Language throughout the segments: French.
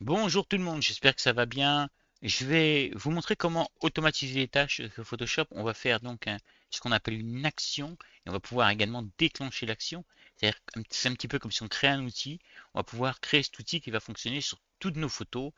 Bonjour tout le monde, j'espère que ça va bien. Je vais vous montrer comment automatiser les tâches sur Photoshop. On va faire donc ce qu'on appelle une action et on va pouvoir également déclencher l'action. C'est-à-dire que c'est un petit peu comme si on crée un outil. On va pouvoir créer cet outil qui va fonctionner sur toutes nos photos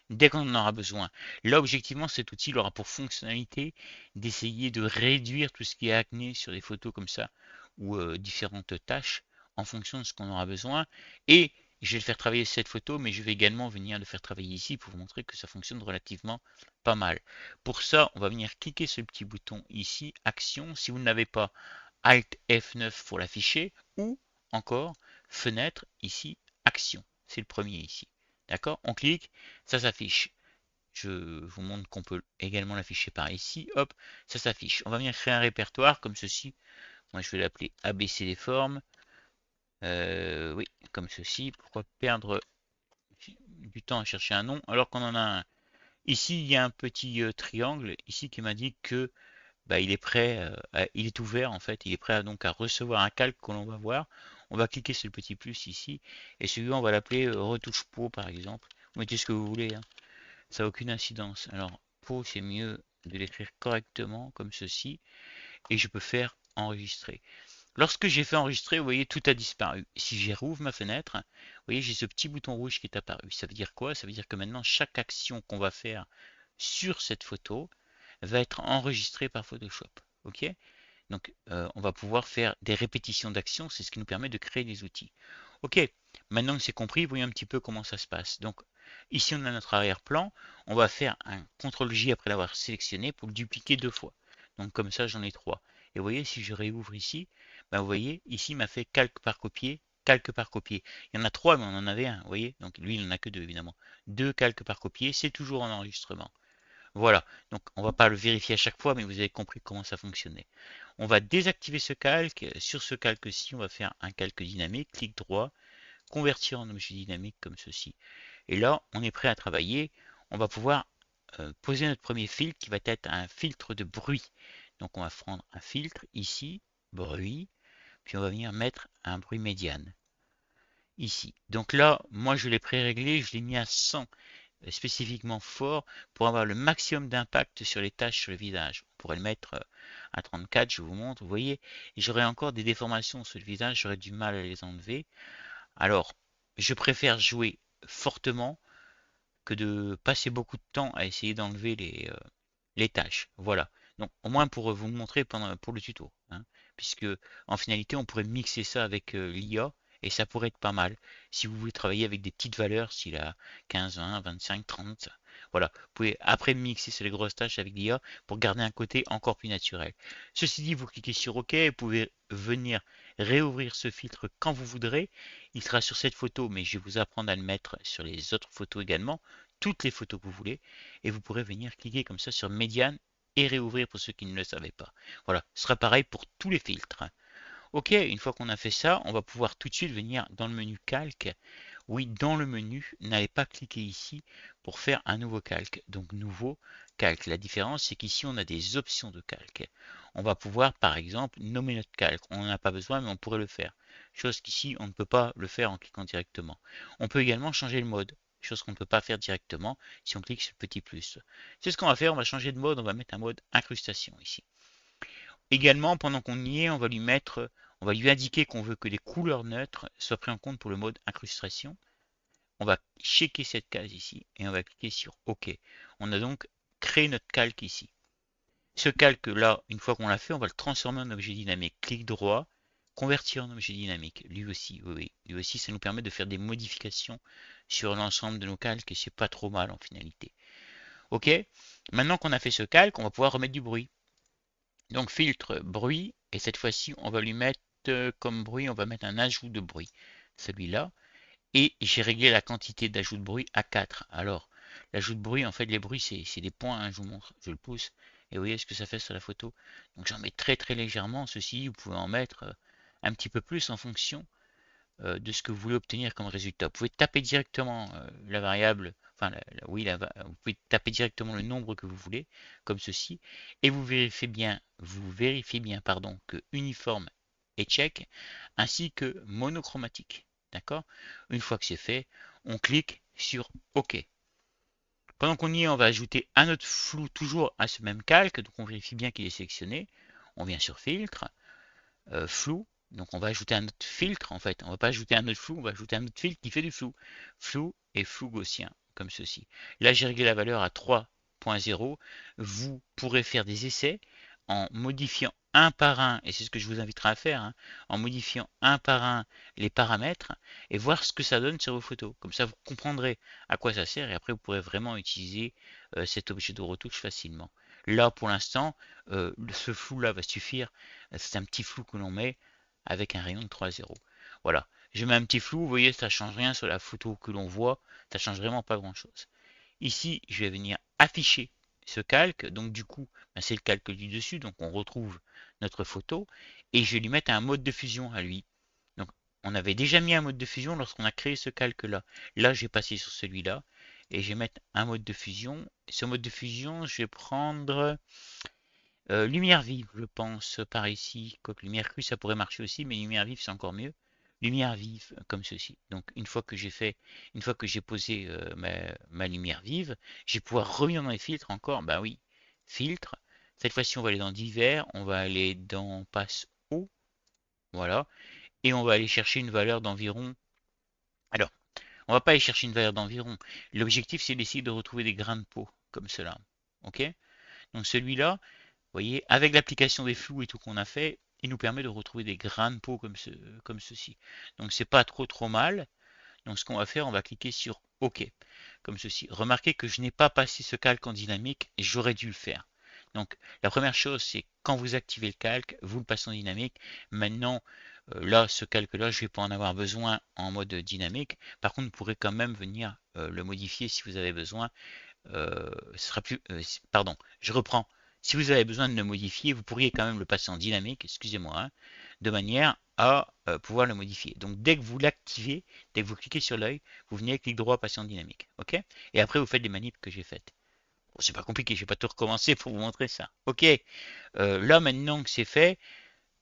dès qu'on en aura besoin. Là, objectivement, cet outil il aura pour fonctionnalité d'essayer de réduire tout ce qui est acné sur des photos comme ça ou différentes tâches en fonction de ce qu'on aura besoin. Et je vais le faire travailler cette photo, mais je vais également venir le faire travailler ici pour vous montrer que ça fonctionne relativement pas mal. Pour ça, on va venir cliquer sur le petit bouton ici, Action. Si vous n'avez pas, Alt F9 pour l'afficher, ou encore Fenêtre, ici, Action. C'est le premier ici. D'accord? On clique, ça s'affiche. Je vous montre qu'on peut également l'afficher par ici. Hop, ça s'affiche. On va venir créer un répertoire comme ceci. Moi, je vais l'appeler ABC des formes. Oui, comme ceci. Pourquoi perdre du temps à chercher un nom alors qu'on en a un. Ici, il y a un petit triangle ici qui m'indique que bah, il est prêt, il est ouvert en fait, il est prêt donc à recevoir un calque que l'on va voir. On va cliquer sur le petit plus ici et celui-là on va l'appeler retouche peau par exemple. Vous mettez ce que vous voulez, hein. Ça n'a aucune incidence. Alors peau c'est mieux de l'écrire correctement comme ceci et je peux faire enregistrer. Lorsque j'ai fait enregistrer, vous voyez, tout a disparu. Si je rouvre ma fenêtre, vous voyez, j'ai ce petit bouton rouge qui est apparu. Ça veut dire quoi? Ça veut dire que maintenant, chaque action qu'on va faire sur cette photo va être enregistrée par Photoshop. OK? Donc, on va pouvoir faire des répétitions d'actions. C'est ce qui nous permet de créer des outils. OK, maintenant que c'est compris, voyons un petit peu comment ça se passe. Donc, ici, on a notre arrière-plan. On va faire un CTRL-J après l'avoir sélectionné pour le dupliquer deux fois. Donc, comme ça, j'en ai trois. Et vous voyez, si je réouvre ici, ben, vous voyez, ici, il m'a fait calque par copier, calque par copier. Il y en a trois, mais on en avait un, vous voyez. Donc, lui, il n'en a que deux, évidemment. Deux calques par copier, c'est toujours en enregistrement. Voilà, donc on ne va pas le vérifier à chaque fois, mais vous avez compris comment ça fonctionnait. On va désactiver ce calque. Sur ce calque-ci, on va faire un calque dynamique, clic droit, convertir en objet dynamique comme ceci. Et là, on est prêt à travailler. On va pouvoir poser notre premier filtre qui va être un filtre de bruit. Donc on va prendre un filtre ici, bruit, puis on va venir mettre un bruit médiane ici. Donc là, moi je l'ai pré-réglé, je l'ai mis à 100 spécifiquement fort pour avoir le maximum d'impact sur les taches sur le visage. On pourrait le mettre à 34, je vous montre, vous voyez, et j'aurais encore des déformations sur le visage, j'aurais du mal à les enlever. Alors, je préfère jouer fortement que de passer beaucoup de temps à essayer d'enlever les tâches. Voilà. Donc, au moins pour vous montrer pour le tuto, hein, puisque en finalité, on pourrait mixer ça avec l'IA et ça pourrait être pas mal. Si vous voulez travailler avec des petites valeurs, s'il a 15, 20, 25, 30, voilà. Vous pouvez après mixer sur les grosses tâches avec l'IA pour garder un côté encore plus naturel. Ceci dit, vous cliquez sur OK, vous pouvez venir réouvrir ce filtre quand vous voudrez. Il sera sur cette photo, mais je vais vous apprendre à le mettre sur les autres photos également, toutes les photos que vous voulez, et vous pourrez venir cliquer comme ça sur médiane et réouvrir pour ceux qui ne le savaient pas. Voilà, ce sera pareil pour tous les filtres. Ok, une fois qu'on a fait ça, on va pouvoir tout de suite venir dans le menu calque. Oui, dans le menu, n'allez pas cliquer ici pour faire un nouveau calque. Donc nouveau calque. La différence, c'est qu'ici, on a des options de calque. On va pouvoir, par exemple, nommer notre calque. On n'en a pas besoin, mais on pourrait le faire. Chose qu'ici, on ne peut pas le faire en cliquant directement. On peut également changer le mode. Chose qu'on ne peut pas faire directement si on clique sur le petit plus. C'est ce qu'on va faire, on va changer de mode, on va mettre un mode incrustation ici. Également, pendant qu'on y est, on va lui indiquer qu'on veut que les couleurs neutres soient prises en compte pour le mode incrustation. On va checker cette case ici et on va cliquer sur OK. On a donc créé notre calque ici. Ce calque-là, une fois qu'on l'a fait, on va le transformer en objet dynamique. Clic droit, convertir en objet dynamique. Lui aussi, oui, oui. Lui aussi, ça nous permet de faire des modifications sur l'ensemble de nos calques et c'est pas trop mal en finalité. OK. Maintenant qu'on a fait ce calque, on va pouvoir remettre du bruit. Donc filtre bruit, et cette fois-ci, on va lui mettre comme bruit, on va mettre un ajout de bruit. Celui-là. Et j'ai réglé la quantité d'ajout de bruit à 4. Alors, l'ajout de bruit, en fait, les bruits, c'est des points, hein, je vous montre, je le pousse. Et vous voyez ce que ça fait sur la photo. Donc j'en mets très très légèrement. Ceci, vous pouvez en mettre un petit peu plus en fonction de ce que vous voulez obtenir comme résultat. Vous pouvez taper directement la variable, enfin oui, vous pouvez taper directement le nombre que vous voulez, comme ceci, et vous vérifiez bien, pardon, que uniforme est check, ainsi que monochromatique. D'accord? Une fois que c'est fait, on clique sur OK. Pendant qu'on y est, on va ajouter un autre flou toujours à ce même calque. Donc on vérifie bien qu'il est sélectionné. On vient sur filtre, flou. Donc on va ajouter un autre filtre en fait. On va pas ajouter un autre flou, on va ajouter un autre filtre qui fait du flou. Flou et flou gaussien, comme ceci. Là j'ai réglé la valeur à 3.0. Vous pourrez faire des essais en modifiant un par un, et c'est ce que je vous inviterai à faire, hein, en modifiant un par un les paramètres et voir ce que ça donne sur vos photos. Comme ça vous comprendrez à quoi ça sert et après vous pourrez vraiment utiliser cet objet de retouche facilement. Là pour l'instant, ce flou là va suffire. C'est un petit flou que l'on met avec un rayon de 3,0. Voilà. Je mets un petit flou, vous voyez, ça change rien sur la photo que l'on voit, ça change vraiment pas grand chose. Ici, je vais venir afficher ce calque, donc du coup, ben, c'est le calque du dessus, donc on retrouve notre photo, et je vais lui mettre un mode de fusion à lui. Donc on avait déjà mis un mode de fusion lorsqu'on a créé ce calque-là. Là, je vais passer sur celui-là, et je vais mettre un mode de fusion. Ce mode de fusion, je vais prendre lumière vive, je pense, par ici. Quoique lumière crue, ça pourrait marcher aussi, mais lumière vive, c'est encore mieux. Lumière vive, comme ceci. Donc, une fois que j'ai posé ma lumière vive, je vais pouvoir revenir dans les filtres encore. Bah oui, filtre. Cette fois-ci, on va aller dans divers, on va aller dans passe haut, voilà, et on va aller chercher une valeur d'environ. Alors, on va pas aller chercher une valeur d'environ. L'objectif, c'est d'essayer de retrouver des grains de peau, comme cela. Ok? Donc celui-là, vous voyez, avec l'application des flous et tout qu'on a fait, il nous permet de retrouver des grains de peau comme ceci. Donc c'est pas trop mal. Donc ce qu'on va faire, on va cliquer sur OK, comme ceci. Remarquez que je n'ai pas passé ce calque en dynamique, j'aurais dû le faire. Donc la première chose, c'est quand vous activez le calque, vous le passez en dynamique. Maintenant, là, ce calque-là, je ne vais pas en avoir besoin en mode dynamique. Par contre, vous pourrez quand même venir le modifier si vous avez besoin. Ce sera plus, pardon, je reprends. Si vous avez besoin de le modifier, vous pourriez quand même le passer en dynamique, excusez-moi, hein, de manière à pouvoir le modifier. Donc dès que vous l'activez, dès que vous cliquez sur l'œil, vous venez clic droit passer en dynamique. Ok? Et après vous faites les manips que j'ai faites. Bon, c'est pas compliqué, je vais pas tout recommencer pour vous montrer ça. Ok, là maintenant que c'est fait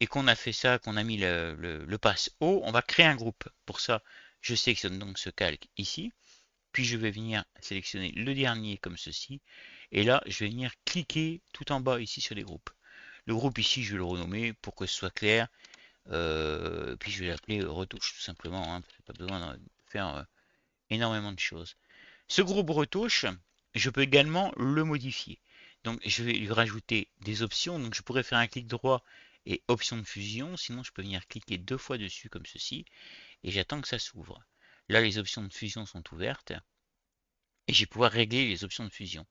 et qu'on a fait ça, qu'on a mis le passe haut, on va créer un groupe. Pour ça, je sélectionne donc ce calque ici. Puis je vais venir sélectionner le dernier comme ceci. Et là, je vais venir cliquer tout en bas ici sur les groupes. Le groupe ici, je vais le renommer pour que ce soit clair. Puis je vais l'appeler retouche tout simplement. Hein, pas besoin de faire énormément de choses. Ce groupe retouche, je peux également le modifier. Donc je vais lui rajouter des options. Donc je pourrais faire un clic droit et option de fusion. Sinon je peux venir cliquer deux fois dessus comme ceci. Et j'attends que ça s'ouvre. Là les options de fusion sont ouvertes. Et je vais pouvoir régler les options de fusion.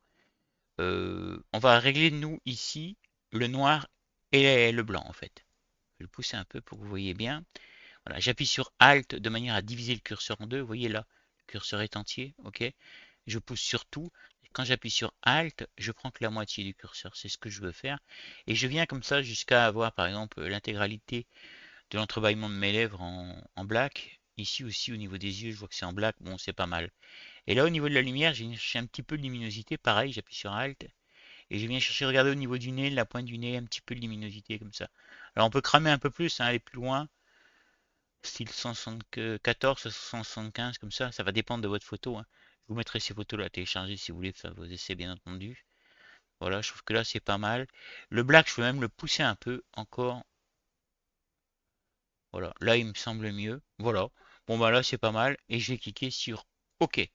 On va régler nous ici le noir et le blanc en fait. Je vais le pousser un peu pour que vous voyez bien. Voilà, j'appuie sur Alt de manière à diviser le curseur en deux. Vous voyez là, le curseur est entier, ok. Je pousse sur tout. Quand j'appuie sur Alt, je prends que la moitié du curseur. C'est ce que je veux faire. Et je viens comme ça jusqu'à avoir par exemple l'intégralité de l'entrebâillement de mes lèvres en black. Ici aussi au niveau des yeux, je vois que c'est en black. Bon, c'est pas mal. Et là, au niveau de la lumière, j'ai cherché un petit peu de luminosité. Pareil, j'appuie sur Alt. Et je viens chercher, regardez au niveau du nez, la pointe du nez, un petit peu de luminosité comme ça. Alors on peut cramer un peu plus, hein, aller plus loin. Style 174, 175, comme ça. Ça va dépendre de votre photo. Hein. Je vous mettrai ces photos-là à télécharger si vous voulez faire vos essais, bien entendu. Voilà, je trouve que là, c'est pas mal. Le black, je peux même le pousser un peu encore. Voilà, là, il me semble mieux. Voilà. Bon, bah là, c'est pas mal. Et je vais cliquer sur OK.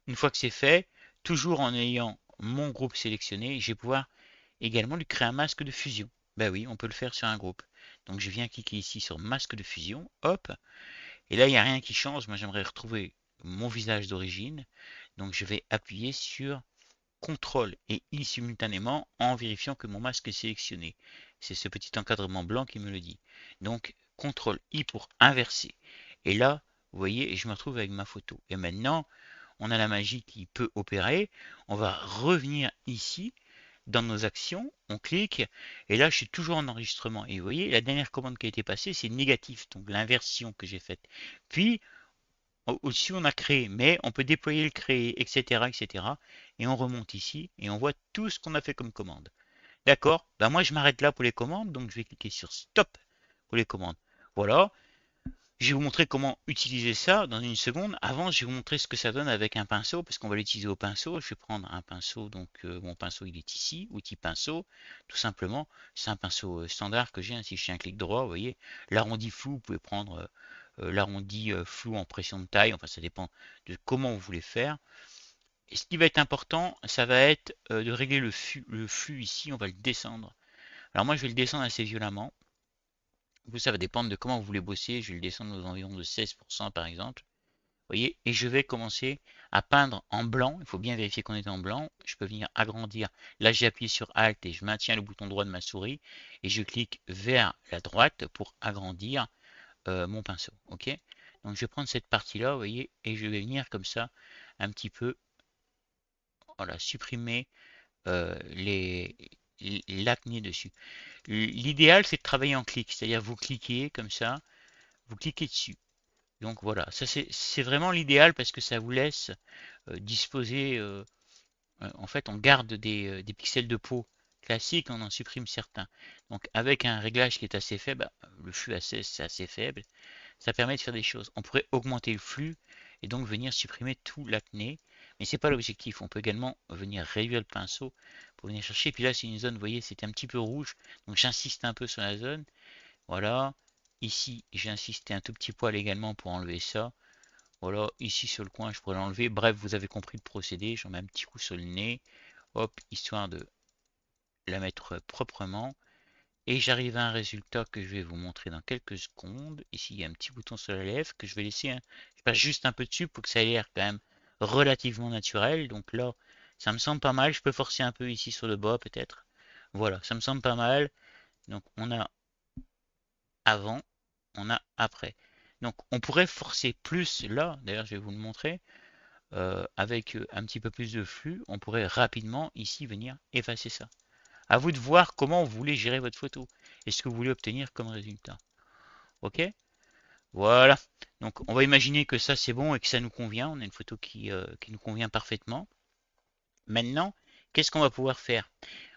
Une fois que c'est fait, toujours en ayant mon groupe sélectionné, je vais pouvoir également lui créer un masque de fusion. Ben oui, on peut le faire sur un groupe. Donc je viens cliquer ici sur masque de fusion, hop, et là il n'y a rien qui change. Moi j'aimerais retrouver mon visage d'origine. Donc je vais appuyer sur CTRL et I simultanément en vérifiant que mon masque est sélectionné. C'est ce petit encadrement blanc qui me le dit. Donc CTRL I pour inverser. Et là, vous voyez, je me retrouve avec ma photo. Et maintenant, on a la magie qui peut opérer. On va revenir ici dans nos actions, on clique et là je suis toujours en enregistrement. Et vous voyez, la dernière commande qui a été passée, c'est négatif, donc l'inversion que j'ai faite. Puis au-dessus on a créé, mais on peut déployer le créer, etc., etc. Et on remonte ici et on voit tout ce qu'on a fait comme commande. D'accord? Ben moi je m'arrête là pour les commandes, donc je vais cliquer sur stop pour les commandes. Voilà. Je vais vous montrer comment utiliser ça dans une seconde. Avant, je vais vous montrer ce que ça donne avec un pinceau, parce qu'on va l'utiliser au pinceau. Je vais prendre un pinceau, donc mon pinceau il est ici, outil pinceau, tout simplement. C'est un pinceau standard que j'ai, hein. Si je fais un clic droit, vous voyez, l'arrondi flou, vous pouvez prendre l'arrondi flou en pression de taille, enfin ça dépend de comment vous voulez faire. Et ce qui va être important, ça va être de régler le flux ici, on va le descendre. Alors moi je vais le descendre assez violemment. Vous, ça va dépendre de comment vous voulez bosser. Je vais le descendre aux environs de 16% par exemple. Vous voyez, et je vais commencer à peindre en blanc. Il faut bien vérifier qu'on est en blanc. Je peux venir agrandir. Là, j'ai appuyé sur Alt et je maintiens le bouton droit de ma souris et je clique vers la droite pour agrandir mon pinceau. Ok. Donc, je vais prendre cette partie-là, vous voyez, et je vais venir comme ça un petit peu, voilà, supprimer l'acné dessus. L'idéal, c'est de travailler en clic, c'est-à-dire vous cliquez comme ça, vous cliquez dessus. Donc voilà, ça c'est vraiment l'idéal parce que ça vous laisse disposer, en fait on garde des pixels de peau classiques, on en supprime certains. Donc avec un réglage qui est assez faible, le flux c'est assez faible, ça permet de faire des choses. On pourrait augmenter le flux et donc venir supprimer tout l'acné, mais c'est pas l'objectif. On peut également venir réduire le pinceau pour venir chercher. Puis là c'est une zone, vous voyez, c'était un petit peu rouge, donc j'insiste un peu sur la zone. Voilà. Ici, j'ai insisté un tout petit poil également pour enlever ça. Voilà, ici sur le coin, je pourrais l'enlever. Bref, vous avez compris le procédé. J'en mets un petit coup sur le nez. Hop, histoire de la mettre proprement. Et j'arrive à un résultat que je vais vous montrer dans quelques secondes. Ici, il y a un petit bouton sur la lèvre que je vais laisser. Je passe juste un peu dessus pour que ça ait l'air quand même relativement naturel. Donc là, ça me semble pas mal. Je peux forcer un peu ici sur le bas peut-être. Voilà, ça me semble pas mal. Donc on a avant, on a après. Donc on pourrait forcer plus là, d'ailleurs je vais vous le montrer, avec un petit peu plus de flux, on pourrait rapidement ici venir effacer ça. À vous de voir comment vous voulez gérer votre photo et ce que vous voulez obtenir comme résultat. Ok? Voilà. Donc on va imaginer que ça c'est bon et que ça nous convient. On a une photo qui nous convient parfaitement. Maintenant, qu'est-ce qu'on va pouvoir faire?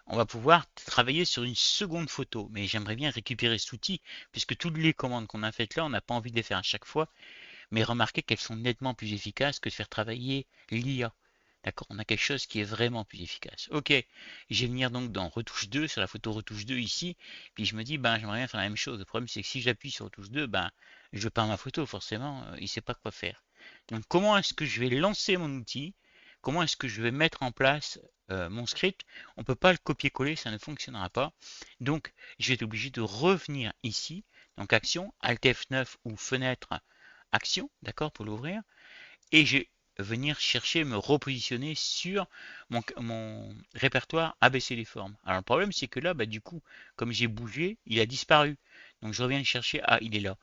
On va pouvoir travailler sur une seconde photo, mais j'aimerais bien récupérer cet outil, puisque toutes les commandes qu'on a faites là, on n'a pas envie de les faire à chaque fois, mais remarquez qu'elles sont nettement plus efficaces que de faire travailler l'IA. D'accord? On a quelque chose qui est vraiment plus efficace. Ok, je vais venir donc dans retouche 2, sur la photo retouche 2 ici, puis je me dis, ben j'aimerais bien faire la même chose. Le problème c'est que si j'appuie sur retouche 2, ben je peins ma photo, forcément, il ne sait pas quoi faire. Donc comment est-ce que je vais lancer mon outil? Comment est-ce que je vais mettre en place mon script? On ne peut pas le copier-coller, ça ne fonctionnera pas. Donc je vais être obligé de revenir ici, donc action, Alt F9 ou fenêtre action, d'accord, pour l'ouvrir, et je vais venir chercher, me repositionner sur mon répertoire ABCD formes. Alors le problème c'est que là, bah, du coup, comme j'ai bougé, il a disparu. Donc je reviens le chercher, ah il est là.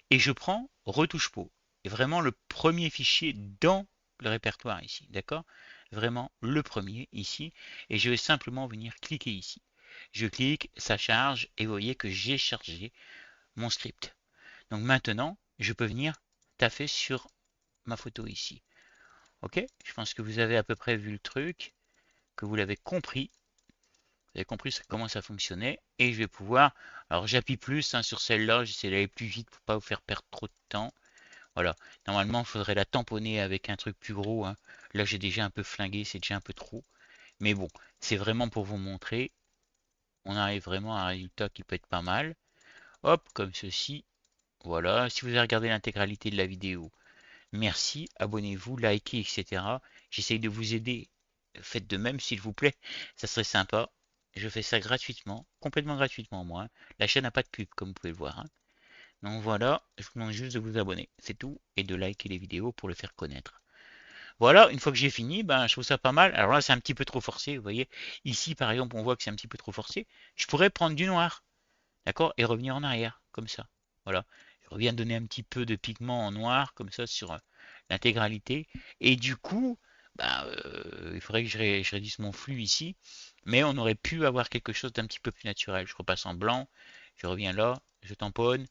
Et je prends retouche peau. Et vraiment le premier fichier dans le répertoire ici, d'accord? Vraiment le premier ici. Et je vais simplement venir cliquer ici. Je clique, ça charge, et vous voyez que j'ai chargé mon script. Donc maintenant, je peux venir taffer sur ma photo ici. Ok? Je pense que vous avez à peu près vu le truc, que vous l'avez compris. Vous avez compris comment ça fonctionnait. Et je vais pouvoir... Alors j'appuie plus hein, sur celle-là, j'essaie d'aller plus vite pour pas vous faire perdre trop de temps. Voilà. Normalement, il faudrait la tamponner avec un truc plus gros, hein. Là, j'ai déjà un peu flingué, c'est déjà un peu trop. Mais bon, c'est vraiment pour vous montrer. On arrive vraiment à un résultat qui peut être pas mal. Hop, comme ceci. Voilà. Si vous avez regardé l'intégralité de la vidéo, merci, abonnez-vous, likez, etc. J'essaye de vous aider. Faites de même, s'il vous plaît. Ça serait sympa. Je fais ça gratuitement, complètement gratuitement, moi, hein. La chaîne n'a pas de pub, comme vous pouvez le voir, hein. Donc voilà, je vous demande juste de vous abonner, c'est tout, et de liker les vidéos pour le faire connaître. Voilà, une fois que j'ai fini, ben, je trouve ça pas mal. Alors là, c'est un petit peu trop forcé, vous voyez. Ici, par exemple, on voit que c'est un petit peu trop forcé. Je pourrais prendre du noir, d'accord, et revenir en arrière, comme ça. Voilà. Je reviens donner un petit peu de pigment en noir, comme ça, sur l'intégralité. Et du coup, bah, il faudrait que je réduise mon flux ici. Mais on aurait pu avoir quelque chose d'un petit peu plus naturel. Je repasse en blanc, je reviens là, je tamponne.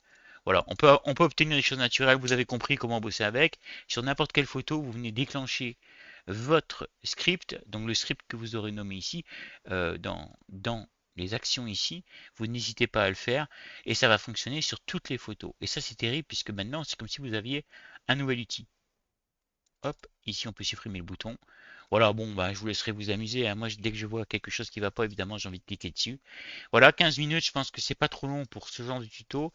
Voilà, on peut obtenir des choses naturelles. Vous avez compris comment bosser avec. Sur n'importe quelle photo, vous venez déclencher votre script, donc le script que vous aurez nommé ici, dans les actions ici, vous n'hésitez pas à le faire et ça va fonctionner sur toutes les photos. Et ça c'est terrible puisque maintenant c'est comme si vous aviez un nouvel outil. Hop, ici on peut supprimer le bouton. Voilà, bon, bah, je vous laisserai vous amuser, hein. Moi, dès que je vois quelque chose qui va pas, évidemment, j'ai envie de cliquer dessus. Voilà, 15 minutes, je pense que c'est pas trop long pour ce genre de tuto.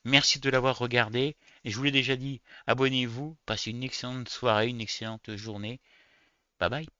Merci de l'avoir regardé. Et je vous l'ai déjà dit, abonnez-vous, passez une excellente soirée, une excellente journée. Bye bye.